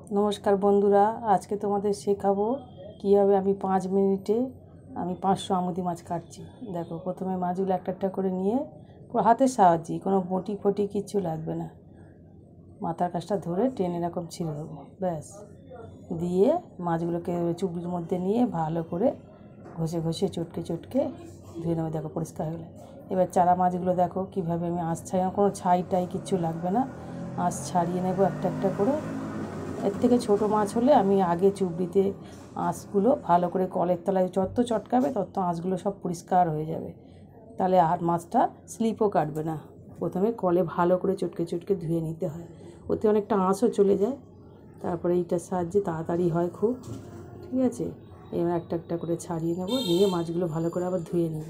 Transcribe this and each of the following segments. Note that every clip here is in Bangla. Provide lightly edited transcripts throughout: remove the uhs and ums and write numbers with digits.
নমস্কার বন্ধুরা, আজকে তোমাদের শেখাবো কীভাবে আমি 5 মিনিটে 500 আমুদি মাছ কাটছি। দেখো, প্রথমে মাছগুলো একটা একটা করে নিয়ে হাতের সাহায্যে, কোনো বটি ফটি কিচ্ছু লাগবে না, মাথার কাছটা ধরে টেনে এরকম ছিঁড়ে দেবো, ব্যাস। দিয়ে মাছগুলোকে চুবড়ির মধ্যে নিয়ে ভালো করে ঘষে ঘষে চটকে চটকে ধুয়ে নেবো। দেখো পরিষ্কার হয়ে গেলে। এবার চারা মাছগুলো দেখো কীভাবে আমি আঁশ ছাড়িয়ে, কোনো ছাই টাই কিচ্ছু লাগবে না, আঁশ ছাড়িয়ে নেবো একটা একটা করে। এর থেকে ছোটো মাছ হলে আমি আগে চুবড়িতে আঁশগুলো ভালো করে কলের তলায় যত চটকাবে তত আঁশগুলো সব পরিষ্কার হয়ে যাবে, তাহলে আর মাছটা স্লিপও কাটবে না। প্রথমে কলে ভালো করে চটকে চটকে ধুয়ে নিতে হয়, ওতে অনেকটা আঁশও চলে যায়। তারপরে এইটার সাহায্যে তাড়াতাড়ি হয় খুব, ঠিক আছে। এবার একটা একটা করে ছাড়িয়ে নেব, নিয়ে মাছগুলো ভালো করে আবার ধুয়ে নেব,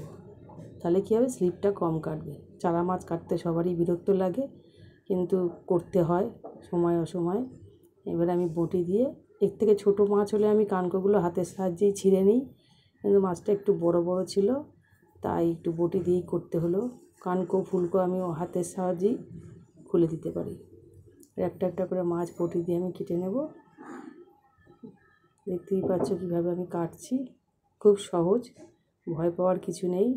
তাহলে কী হবে, স্লিপটা কম কাটবে। চারা মাছ কাটতে সবারই বিরক্ত লাগে, কিন্তু করতে হয় সময় অসময়। এবার আমি বটি দিয়ে, এর থেকে ছোটো মাছ হলে আমি কানকোগুলো হাতের সাহায্যেই ছিঁড়ে নিই, কিন্তু মাছটা একটু বড় বড় ছিল তাই একটু বটি দিয়েই করতে হলো। কানকো ফুলকো আমি হাতের সাহায্যেই খুলে দিতে পারি। একটা একটা করে মাছ বটি দিয়ে আমি কেটে নেব। দেখতেই পাচ্ছ কীভাবে আমি কাটছি, খুব সহজ, ভয় পাওয়ার কিছু নেই।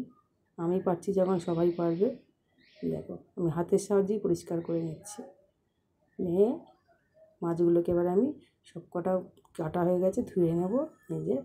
আমি পারছি যখন সবাই পারবে। দেখো, আমি হাতের সাহায্যেই পরিষ্কার করে নিচ্ছি। নিয়ে মাছগুলোকে এবার আমি সব কটা কাটা হয়ে গেছে, ধুয়ে নেব। এই যে